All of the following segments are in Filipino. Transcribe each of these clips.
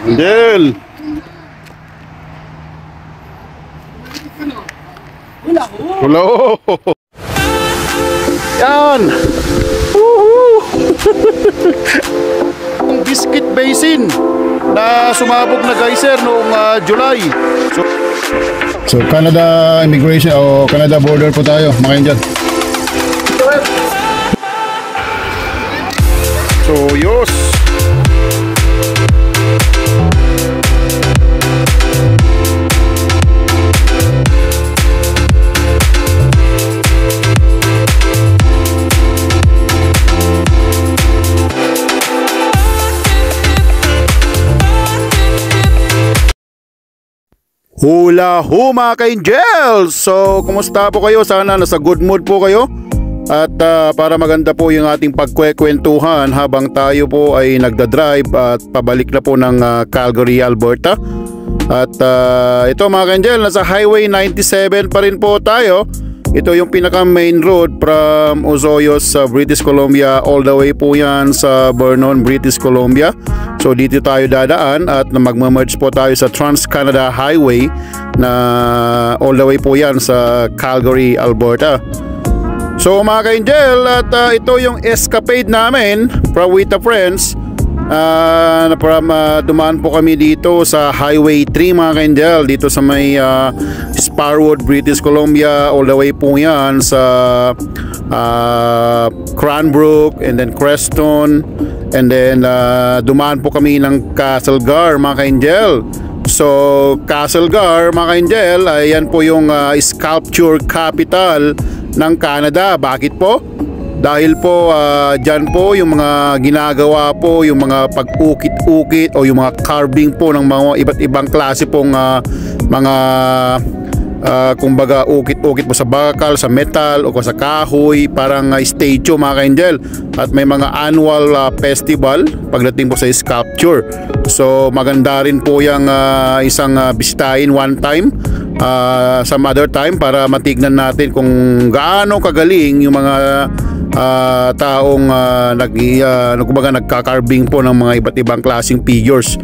Angel! Hello! Yan! Woohoo! Ang Biscuit Basin na sumabog na geyser noong July. So Canada immigration o Canada border po tayo, mga Angel. So yos! Hula ho mga ka-Angel! So, kumusta po kayo? Sana nasa good mood po kayo. At para maganda po yung ating pagkwekwentuhan habang tayo po ay nagdadrive at pabalik na po ng Calgary, Alberta. At ito mga ka-Angel, nasa Highway 97 pa rin po tayo. Ito yung pinaka main road from Osoyoos sa British Columbia all the way po yan sa Vernon, British Columbia. So dito tayo dadaan at magmamerge po tayo sa Trans-Canada Highway na all the way po yan sa Calgary, Alberta. So mga ka-Angel, at ito yung escapade namin from with the friends. Dumaan po kami dito sa Highway 3 mga ka-Angel, dito sa may Sparwood, British Columbia, all the way po yan sa Cranbrook and then Creston, and then dumaan po kami ng Castlegar mga ka-Angel. So Castlegar mga ka-Angel, ayan po yung sculpture capital ng Canada. Bakit po? Dahil po dyan po yung mga ginagawa po, yung mga pag-ukit-ukit o yung mga carving po ng mga iba't ibang klase pong mga kumbaga ukit-ukit po sa bakal, sa metal o sa kahoy, parang statue mga ka-Angel. At may mga annual festival pagdating po sa sculpture. So maganda rin po yung isang bisitahin one time, some other time, para matignan natin kung gaano kagaling yung mga taong nagka-carving po ng mga iba't ibang klaseng figures.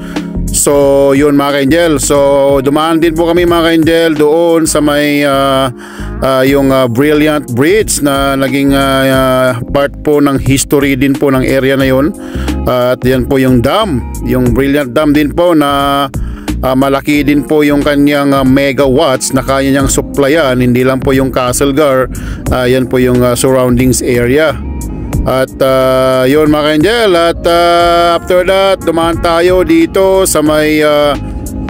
So yun mga ka-Angel, so dumaan din po kami mga ka-Angel doon sa may yung Brilliant Bridge na naging part po ng history din po ng area na yun. At yan po yung dam, yung Brilliant Dam din po na malaki din po yung kanyang megawatts na kaya niyang supplyan, hindi lang po yung Castlegar, yan po yung surroundings area. At yun mga ka-Angel, at after that dumaan tayo dito sa may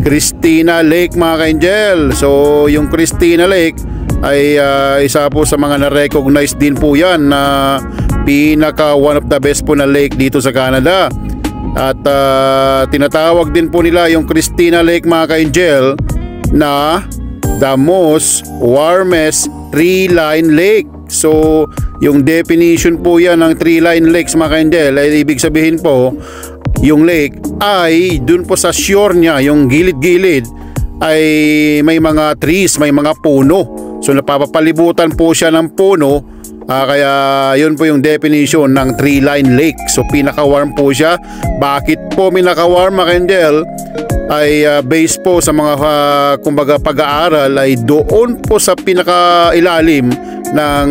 Christina Lake mga ka-Angel. So yung Christina Lake ay isa po sa mga na-recognize din po yan na pinaka one of the best po na lake dito sa Canada. At tinatawag din po nila yung Christina Lake mga ka-Angel na the most warmest tree-line lake. So yung definition po yan ng tree-line lakes mga ka-Angel ay ibig sabihin po yung lake ay dun po sa shore niya, yung gilid-gilid ay may mga trees, may mga puno. So napapalibutan po siya ng puno. Kaya yun po yung definition ng tree-line lake. So pinaka-warm po siya. Bakit po pinaka-warm mga ka-Angel? Ay based po sa mga kumbaga pag-aaral ay doon po sa pinaka-ilalim ng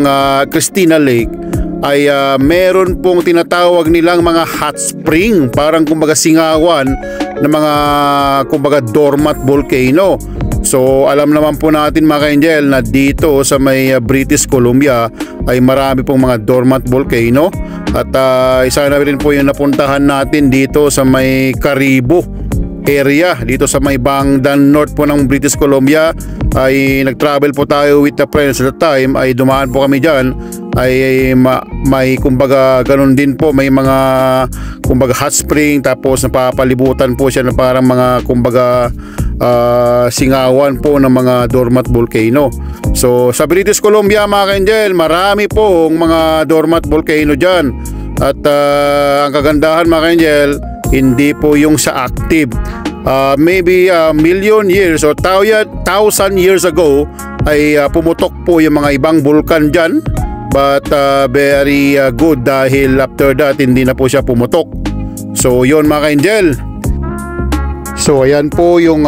Christina Lake ay meron pong tinatawag nilang mga hot spring, parang kumbaga singawan ng mga kumbaga dormant volcano. So alam naman po natin mga ka-Angel na dito sa may British Columbia ay marami pong mga dormant volcano. At isa na rin po yung napuntahan natin dito sa may Caribou area, dito sa may Bangdan North po ng British Columbia. Ay nag-travel po tayo with the friends at the time, ay dumaan po kami dyan. Ay may kumbaga ganun din po, may mga kumbaga hot spring, tapos napapalibutan po siya na parang mga kumbaga singawan po ng mga dormant volcano. So sa British Columbia mga ka-Angel, marami pong mga dormant volcano dyan. At ang kagandahan mga ka-Angel, hindi po yung sa active. Maybe a million years or 1,000 years ago ay pumutok po yung mga ibang bulkan dyan. But very good dahil after that hindi na po siya pumutok. So yun mga ka-Angel. So ayan po yung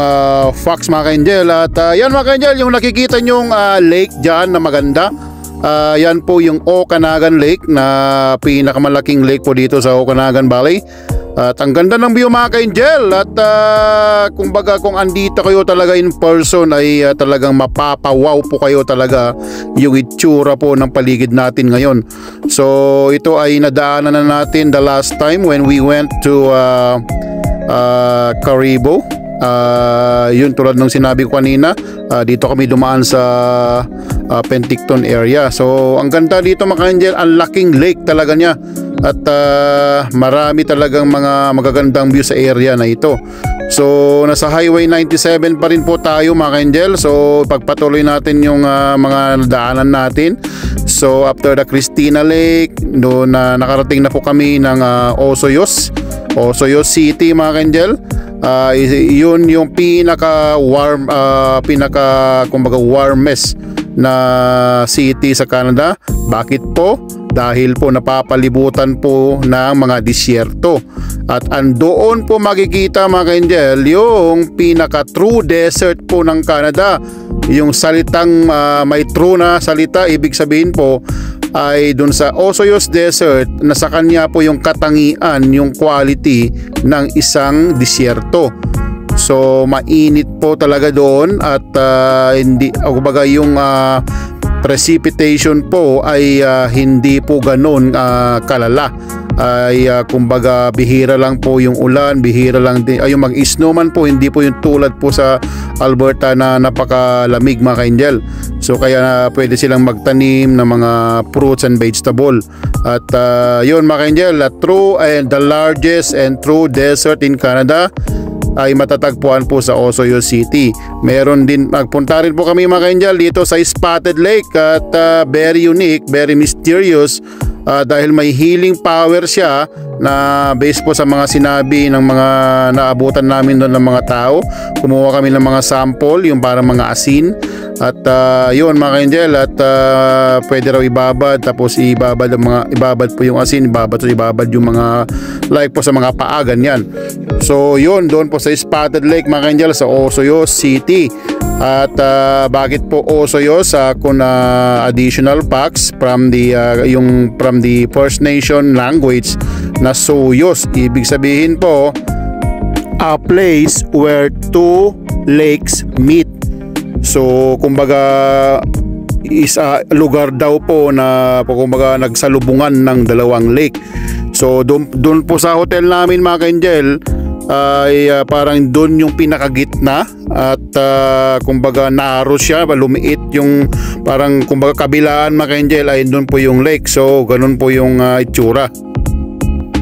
facts mga ka-angel. At yan mga ka-angel, yung nakikita nyong lake dyan na maganda, yan po yung Okanagan Lake, na pinakamalaking lake po dito sa Okanagan Valley. At ang ganda ng view mga ka-angel. At kumbaga kung andito kayo talaga in person ay talagang mapapawaw po kayo talaga yung itsura po ng paligid natin ngayon. So ito ay nadaanan na natin the last time when we went to Caribou. Yun, tulad ng sinabi ko kanina, dito kami dumaan sa Penticton area. So ang ganda dito mga ka-angel, ang laking lake talaga niya. At marami talagang mga magagandang view sa area na ito. So nasa Highway 97 pa rin po tayo mga ka-angel. So pagpatuloy natin yung mga daanan natin. So after the Christina Lake, doon nakarating na po kami ng Osoyoos City mga ka-angel. Yun yung pinaka kumbaga warmest na city sa Canada. Bakit po? Dahil po napapalibutan po ng mga disyerto. At andoon po makikita mga ka-angel yung pinaka true desert po ng Canada. Yung salitang may true na salita, ibig sabihin po ay dun sa Osoyoos Desert, na sa kanya po yung katangian, yung quality ng isang disyerto. So mainit po talaga doon. At hindi, kumbaga yung precipitation po ay hindi po ganun kalala. Ay kumbaga bihira lang po yung ulan, bihira lang din yung mag-snow man po, hindi po yung tulad po sa Alberta na napakalamig mga ka-angel. So kaya pwede silang magtanim ng mga fruits and vegetable. At yun mga ka-angel, true and the largest and true desert in Canada ay matatagpuan po sa Osoyoos City. Meron din, magpunta rin po kami mga ka-angel dito sa Spotted Lake. At very unique, very mysterious, dahil may healing power siya, na based po sa mga sinabi ng mga naabutan namin doon ng mga tao. Kumuha kami ng mga sample, yung parang mga asin. At yun mga ka-angel, at pwede raw ibabad, tapos ibabad po yung asin, ibabad yung mga like po sa mga paa, ganyan. So yun, doon po sa Spotted Lake mga ka-angel, sa Osoyoos City. At bakit po Osoyoos? Kung additional facts from the First Nation language na Soyos, ibig sabihin po a place where two lakes meet. So kumbaga is lugar daw po na kumbaga nagsalubungan ng dalawang lake. So doon po sa hotel namin mga ka-angel ay parang doon yung pinakagitna. At kumbaga naaro siya, lumiit yung parang kumbaga kabilaan mga ka-angel, ay doon po yung lake. So ganun po yung itsura.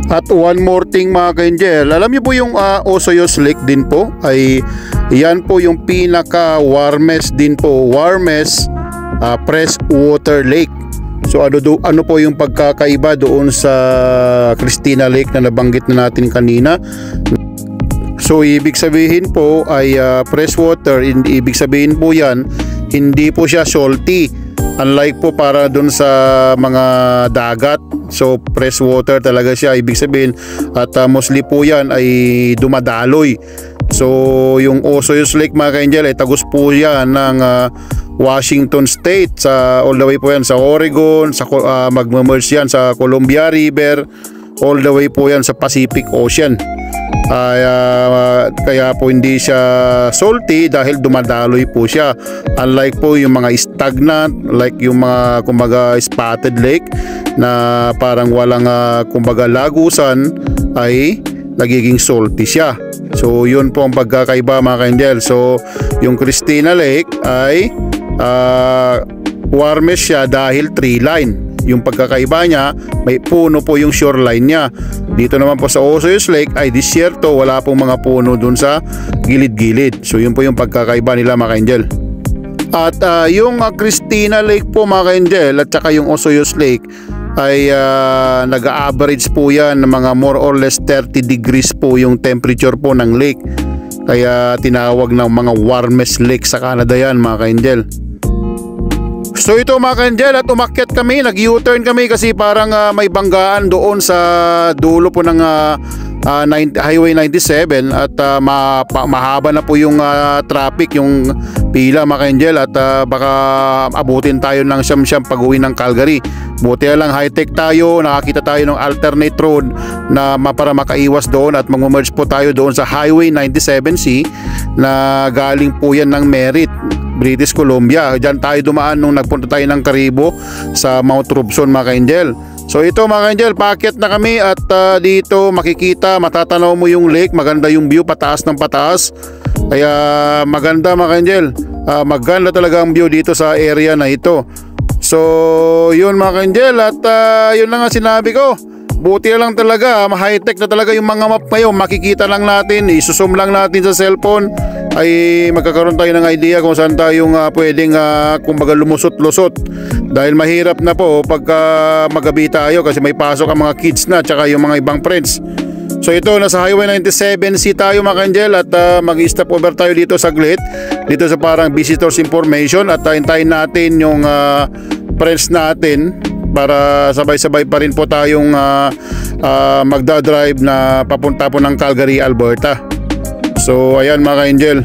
At one more thing mga ka-angel, alam niyo po yung Osoyoos Lake din po ay yan po yung pinaka warmest din po, warmest freshwater lake. So ano po yung pagkakaiba doon sa Christina Lake na nabanggit na natin kanina? So ibig sabihin po ay freshwater, ibig sabihin po yan, hindi po siya salty. Unlike po para dun sa mga dagat, so freshwater talaga siya, ibig sabihin. At mostly po yan ay dumadaloy. So yung Osoyoos Lake mga ka-angel ay tagos po yan ng Washington State, sa all the way po yan sa Oregon, sa magme-merge yan sa Columbia River, all the way po yan sa Pacific Ocean. Kaya po hindi siya salty dahil dumadaloy po siya. Unlike po yung mga stagnant, like yung mga kumbaga Spotted Lake na parang walang kumbaga lagusan, ay nagiging salty siya. So yun po ang pagkakaiba mga ka-angel. So yung Christina Lake ay warmest siya dahil tree line. Yung pagkakaiba niya, may puno po yung shoreline niya. Dito naman po sa Osoyoos Lake ay disyerto, wala pong mga puno dun sa gilid-gilid. So yun po yung pagkakaiba nila mga ka-angel. At yung Christina Lake po mga ka-angel at saka yung Osoyoos Lake ay nag-average po yan ng mga more or less 30 degrees po yung temperature po ng lake. Kaya tinawag ng mga warmest lake sa Canada yan mga ka-angel. So ito mga ka-angel, at umakyat kami, nag-U-turn kami kasi parang may banggaan doon sa dulo po ng Highway 97 at mahaba na po yung traffic, yung pila mga ka-angel, at baka abutin tayo ng siyam-siyam pag uwi ng Calgary. Buti lang high-tech tayo, nakakita tayo ng alternate road na para makaiwas doon at mag-merge po tayo doon sa Highway 97C na galing po yan ng Merritt, British Columbia. Diyan tayo dumaan nung nagpunta tayo ng Karibo sa Mount Robson mga ka-angel. So ito mga ka-angel, paakyat na kami at dito makikita, matatanaw mo yung lake, maganda yung view pataas ng pataas. Kaya maganda mga ka-angel, maganda talaga ang view dito sa area na ito. So yun mga ka-angel, at yun lang ang sinabi ko. Buti lang talaga, high-tech na talaga yung mga map ngayon. Makikita lang natin, isusum lang natin sa cellphone, ay magkakaroon tayo ng idea kung saan tayong pwedeng kumbaga lumusot-lusot. Dahil mahirap na po pagka magabi tayo kasi may pasok ang mga kids na tsaka yung mga ibang friends. So ito, nasa Highway 97C tayo mga ka-angel, at mag-stop over tayo dito saglit, dito sa parang visitors information, at hintayin natin yung friends natin para sabay-sabay pa rin po tayong magdadrive na papunta po ng Calgary, Alberta. So ayan mga ka-angel.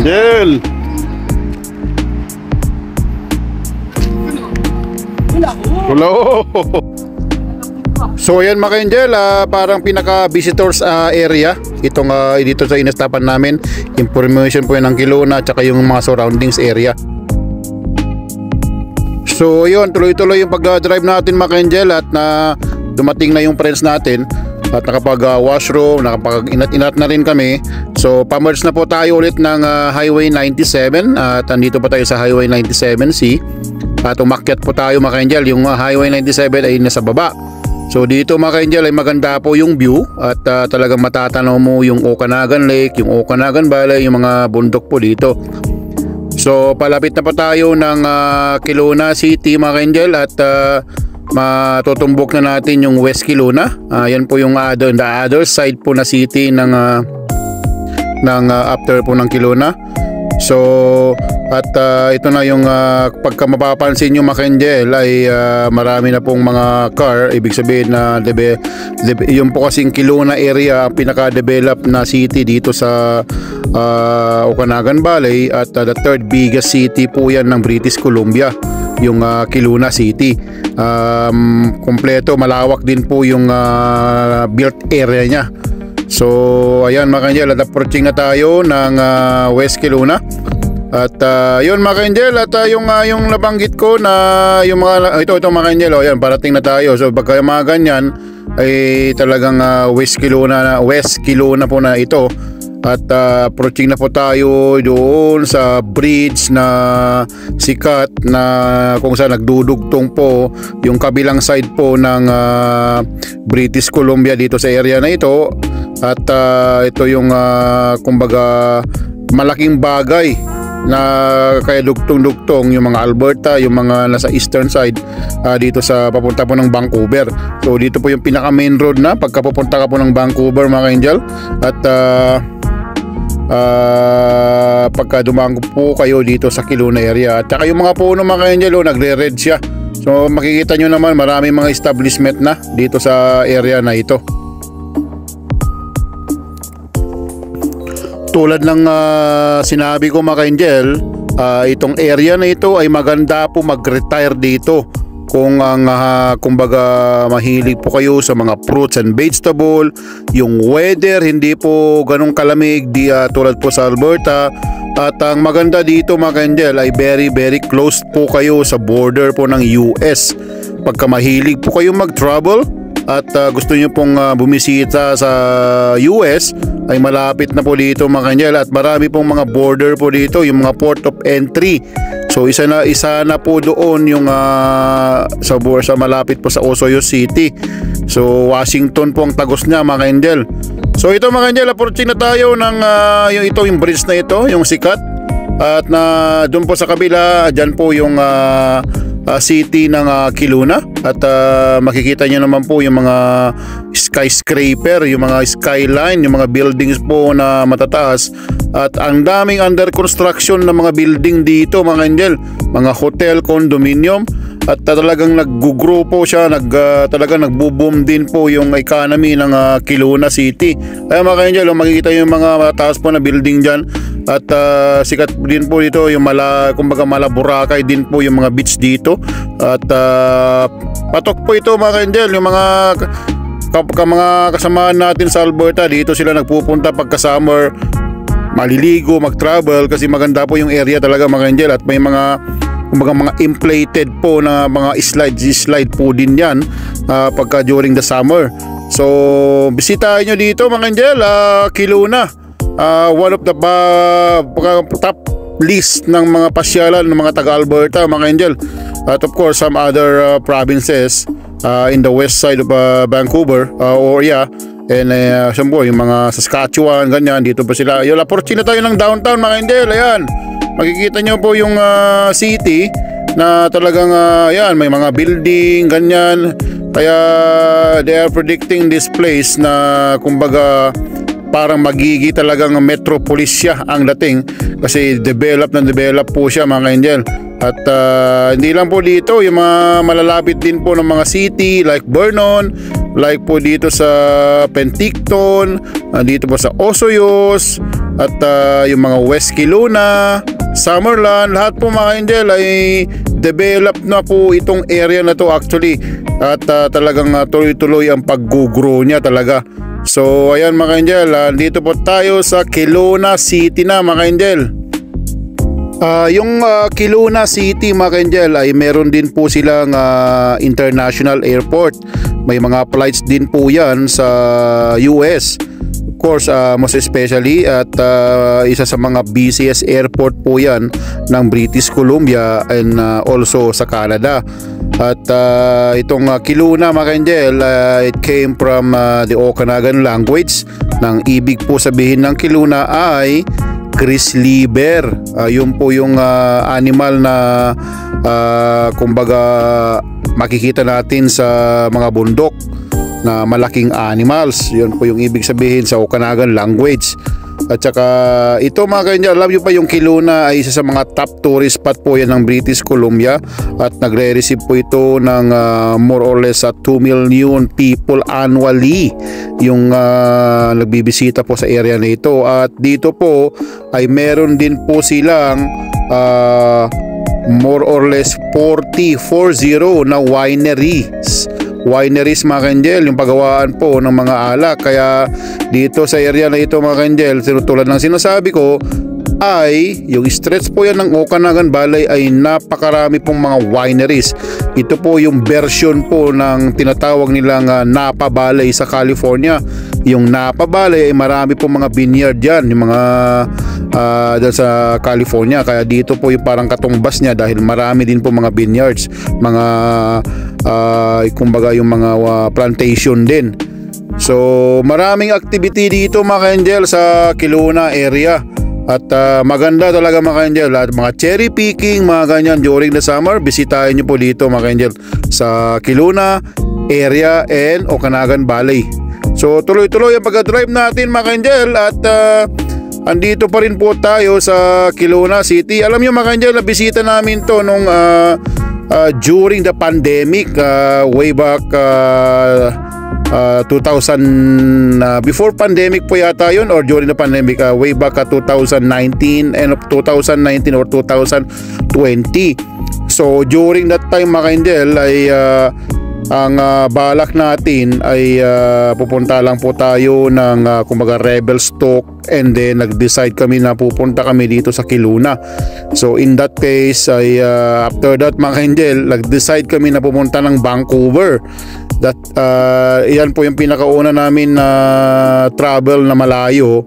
Angel! Hello! So ayan mga ka-angel, parang pinaka visitors area itong dito sa inastapan namin. Information po yan ng Kelowna at saka yung mga surroundings area. So yun, tuloy-tuloy yung pag-drive natin mga ka-angel, at dumating na yung friends natin at nakapag washroom, nakapag inat-inat na rin kami. So pa-merge na po tayo ulit ng Highway 97 at andito pa tayo sa Highway 97C. At umakyat po tayo mga ka-angel, yung Highway 97 ay nasa baba. So dito mga ka-angel ay maganda po yung view at talagang matatanaw mo yung Okanagan Lake, yung Okanagan Valley, yung mga bundok po dito. So palapit na pa tayo ng Kelowna City mga ka-angel, at matutumbok na natin yung West Kelowna. Yan po yung the other side po na city ng after po ng Kelowna. So at ito na yung pagka mapapansin nyo mga ka-angel ay marami na pong mga car. Ibig sabihin na yung po kasing Kelowna area ang pinaka-develop na city dito sa Okanagan Valley, at the third biggest city po yan ng British Columbia, yung Kelowna City. Kompleto, malawak din po yung built area niya. So ayan mga ka-angel, at approaching na tayo ng West Kelowna. At yun mga ka-angel, at yung nabanggit ko na yung mga ito mga ka-angel, yan parating na tayo. So pagka mga ganyan ay talagang West Kelowna po na ito. At approaching na po tayo doon sa bridge na sikat na kung saan nagdudugtong po yung kabilang side po ng British Columbia dito sa area na ito. At ito yung kumbaga malaking bagay na kaya dugtong-dugtong yung mga Alberta, yung mga nasa eastern side dito sa papunta po ng Vancouver. So dito po yung pinaka main road na pagka pupunta ka po ng Vancouver mga ka-angel. At pagka dumaan po kayo dito sa Kelowna area, at saka yung mga puno mga ka-angel, nagre-red siya. So makikita nyo naman maraming mga establishment na dito sa area na ito. Tulad ng sinabi ko mga ka-angel, itong area na ito ay maganda po mag-retire dito kung ang kumbaga mahilig po kayo sa mga fruits and vegetable. Yung weather hindi po ganong kalamig tulad po sa Alberta. At ang maganda dito mga ka-angel ay very very close po kayo sa border po ng US. Pagka mahilig po kayo mag-travel at gusto nyo pong bumisita sa US, ay malapit na po dito mga ka-angel, at marami pong mga border po dito, yung mga port of entry. So isa na po doon yung sa malapit po sa Osoyo City. So Washington po ang tagos niya mga ka-angel. So ito mga ka-angel, approaching na tayo ng yung bridge na ito, yung sikat. At na doon po sa kabila, dyan po yung city ng Kelowna. At makikita nyo naman po yung mga skyscraper, yung mga skyline, yung mga buildings po na matataas. At ang daming under construction na mga building dito mga angel, mga hotel, condominium. At talagang nag-grow po siya, talagang nagbo-boom din po yung economy ng Kelowna City. Kaya mga angel, makikita yung mga mataas po na building dyan. At sikat din po dito yung kumbaga Malaburakay din po yung mga beach dito. At patok po ito mga angel, yung mga kasamahan natin sa Alberta, dito sila nagpupunta pagka summer, maliligo, mag-travel kasi maganda po yung area talaga mga angel. At may kumbaga mga inflated po na mga slide po din yan pagka during the summer. So bisitahin nyo dito mga angel, Kelowna. One of the top list ng mga pasyalan ng mga taga-Alberta mga angel. At of course some other provinces in the west side of Vancouver and siyempre yung mga Saskatchewan, ganyan, dito pa sila. Yung approach na tayo ng downtown mga angel, ayan. Makikita nyo po yung city na talagang may mga building, ganyan. Kaya they are predicting this place na kumbaga parang magigi talagang metropolis siya ang dating kasi develop po siya mga angel. At hindi lang po dito, yung mga malalapit din po ng mga city like Vernon, like po dito sa Penticton, dito po sa Osoyoos, at yung mga West Kelowna, Summerland, lahat po mga angel ay develop na po itong area na to actually. At talagang tuloy-tuloy ang pag-grow niya talaga. So ayan mga angel, dito po tayo sa Kelowna City na mga angel. Yung Kelowna City mga angel ay meron din po silang international airport. May mga flights din po yan sa US. Of course, most especially at isa sa mga busiest airport po yan ng British Columbia and also sa Canada. At itong Kelowna mga angel, it came from the Okanagan language. Nang ibig po sabihin ng Kelowna ay grizzly bear. Yun po yung animal na kumbaga makikita natin sa mga bundok na malaking animals. Yun po yung ibig sabihin sa Okanagan language. At saka ito mga kanya, alam nyo pa yung Kelowna ay isa sa mga top tourist spot po yan ng British Columbia. At nagre-receive po ito ng more or less 2 million people annually yung nagbibisita po sa area na ito. At dito po ay meron din po silang more or less 40 na wineries mga kanjel, yung pagawaan po ng mga alak. Kaya dito sa area na ito mga kanjel, tulad ng sinasabi ko, ay yung stretch po yan ng Okanagan Valley ay napakarami pong mga wineries. Ito po yung version po ng tinatawag nilang Napa Valley sa California. Yung Napa Valley ay marami pong mga vineyard dyan, yung mga dyan sa California. Kaya dito po yung parang katumbas niya dahil marami din po mga vineyards, mga kumbaga yung mga plantation din. So maraming activity dito mga angel sa Kelowna area. At maganda talaga mga angel, at mga cherry picking mga ganyan during the summer, bisitahin nyo po dito mga angel sa Kelowna area and Okanagan Valley. So tuloy-tuloy ang pag-drive natin mga angel, at andito pa rin po tayo sa Kelowna City. Alam nyo mga angel, bisita namin to nung during the pandemic, way back 2000, before pandemic po yata yun, or during the pandemic, way back 2019 and 2019 or 2020. So during that time mga angel ay ang balak natin ay pupunta lang po tayo ng kumbaga Revelstoke, and then nag-decide kami na pupunta kami dito sa Kelowna. So in that case ay after that mga angel, nag-decide kami na pupunta ng Vancouver. That yan po yung pinakauna namin na travel na malayo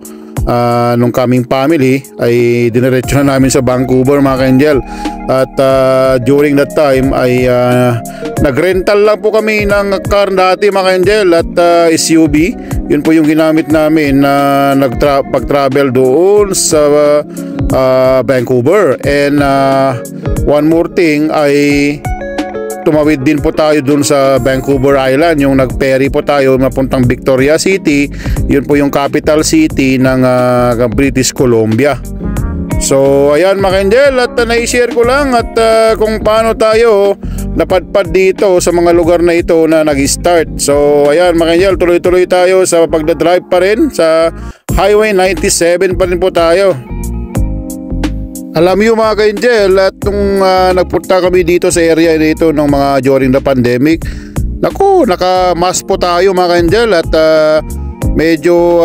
nung kaming family, ay diniretso na namin sa Vancouver mga angel. At during that time ay nagrental lang po kami ng car dati mga angel, at SUV. Yun po yung ginamit namin na pag-travel doon sa Vancouver. And one more thing ay tumawid din po tayo dun sa Vancouver Island, yung nag-ferry po tayo mapuntang Victoria City. Yun po yung capital city ng British Columbia. So ayan mga Angel, at na-share ko lang at kung paano tayo napadpad dito sa mga lugar na ito na nag-start. So ayan mga Angel, tuloy-tuloy tayo sa pagdadrive pa rin sa Highway 97 pa rin po tayo. Alam niyo mga ka-Angel, at nung nagpunta kami dito sa area nito ng mga during the pandemic, naku, naka-mask po tayo mga ka-Angel, at medyo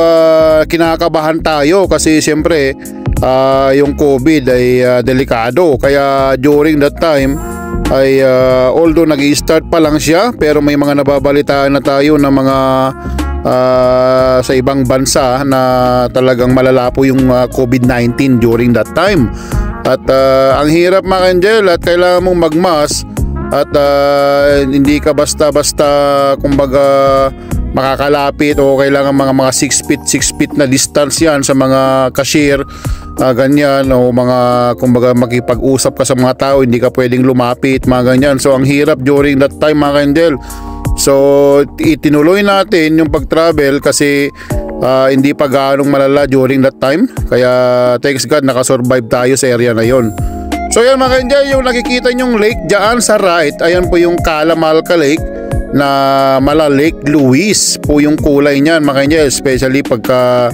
kinakabahan tayo kasi siyempre yung COVID ay delikado. Kaya during that time ay although nag-i-start pa lang siya, pero may mga nababalitaan na tayo ng mga sa ibang bansa na talagang malala po yung COVID-19 during that time. At ang hirap mga Angel, at kailangan mong magmask at hindi ka basta-basta kumbaga makakalapit, o kailangan mga 6 feet na distance yan sa mga cashier, ganyan, o mga kumbaga makipag-usap ka sa mga tao, hindi ka pwedeng lumapit, mga ganyan. So ang hirap during that time mga Angel. So itinuloy natin yung pag-travel kasi hindi pa gaanong malala during that time. Kaya thanks God nakasurvive tayo sa area na yon. So yan mga Angel, yung nakikita nyong lake dyan sa right, ayan po yung Kalamalka Lake na Mala Lake Louise po yung kulay niyan mga Angel, especially pagka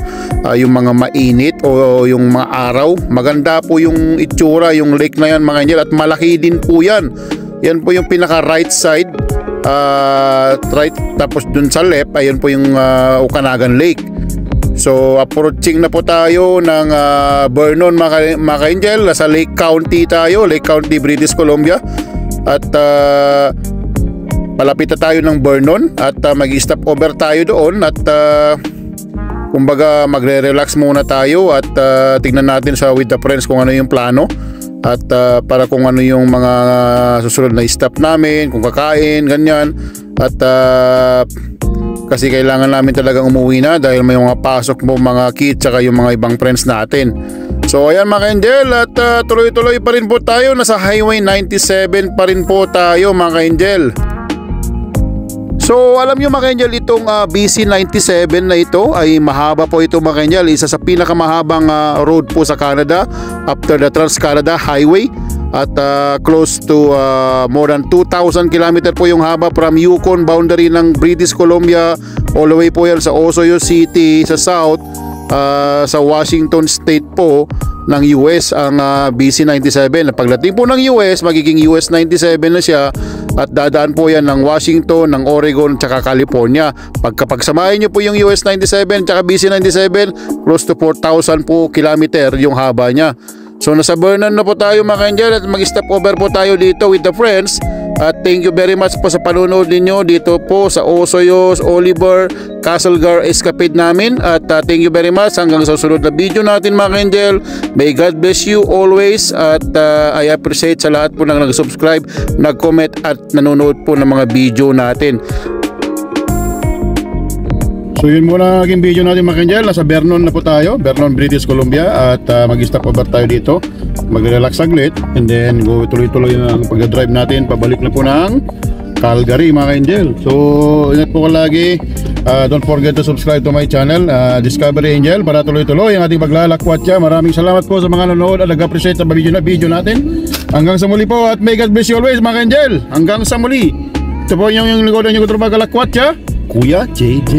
yung mga mainit o yung mga araw. Maganda po yung itsura yung lake na yan mga Angel, at malaki din po yan. Yan po yung pinaka right side, right, tapos dun sa left ayun po yung Okanagan Lake. So approaching na po tayo ng Vernon mga Angel. Sa Lake County tayo, Lake County, British Columbia. At malapit na tayo ng Vernon, at mag-stop over tayo doon, at kumbaga magre-relax muna tayo, at tingnan natin sa with the friends kung ano yung plano, at para kung ano yung mga susunod na stop namin, kung kakain, ganyan. At kasi kailangan namin talagang umuwi na dahil may mga pasok mo mga kids tsaka yung mga ibang friends natin. So ayan mga Angel, at tuloy-tuloy pa rin po tayo, nasa Highway 97 pa rin po tayo mga Angel. So alam nyo mga Angel, itong BC97 na ito ay mahaba po ito mga Angel. Isa sa pinakamahabang road po sa Canada after the Trans-Canada Highway. At close to more than 2,000 km po yung haba from Yukon boundary ng British Columbia all the way po yan sa Osceola City sa south, sa Washington State po ng US ang BC97. Pagdating po ng US, magiging US 97 na siya, at dadaan po yan ng Washington, ng Oregon, tsaka California. Pagkapagsamahin nyo po yung US 97 tsaka BC97, close to 4,000 po kilometer yung haba niya. So nasa Vernon na po tayo mga Angel, at mag-stop over po tayo dito with the friends. At thank you very much po sa panonood ninyo dito po sa Osoyos, Oliver, Castlegar Escapade namin. At thank you very much hanggang sa susunod na video natin mga Angel. May God bless you always, at I appreciate sa lahat po ng nag-subscribe, nag-comment at nanonood po ng mga video natin. So yun muna naging video natin mga Angel. Nasa Vernon na po tayo, Vernon, British Columbia, at mag-stop over tayo dito, mag-relax saglit, and then go tuloy-tuloy na ang pag-drive natin pabalik na po ng Calgary mga Angel. So ingat po lagi, don't forget to subscribe to my channel, Discovery Angel, para tuloy-tuloy ang ating paglalakwatsa. Maraming salamat po sa mga nanonood at nag-appreciate sa video natin. Hanggang sa muli po, at may God bless you always mga Angel. Hanggang sa muli, ito po yung lingkod ng paglalakwatsa, Kuya JJ.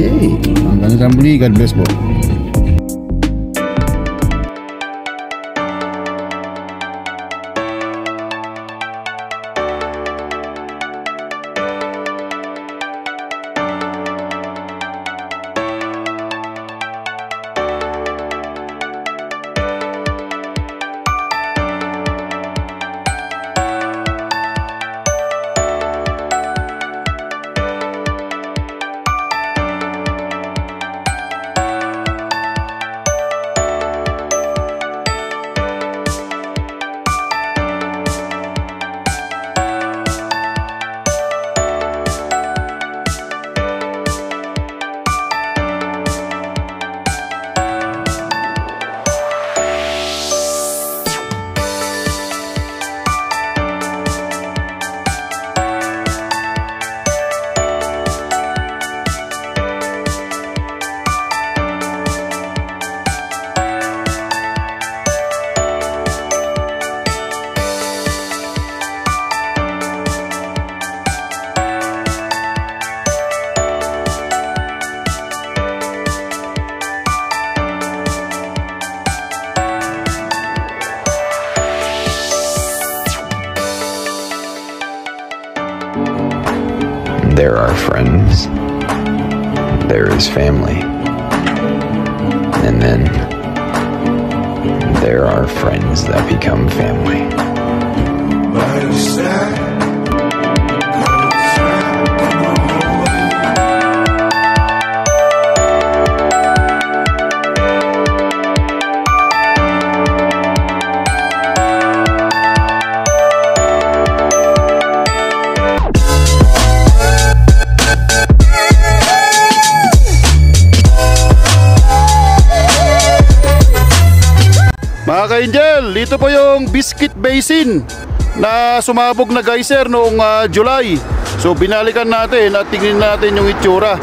Hanggang sa muli, God bless po. are friends, there is family, and then there are friends that become family. Mga ka-Angel, dito po yung Biscuit Basin na sumabog na geyser noong July. So binalikan natin at tingnan natin yung itsura.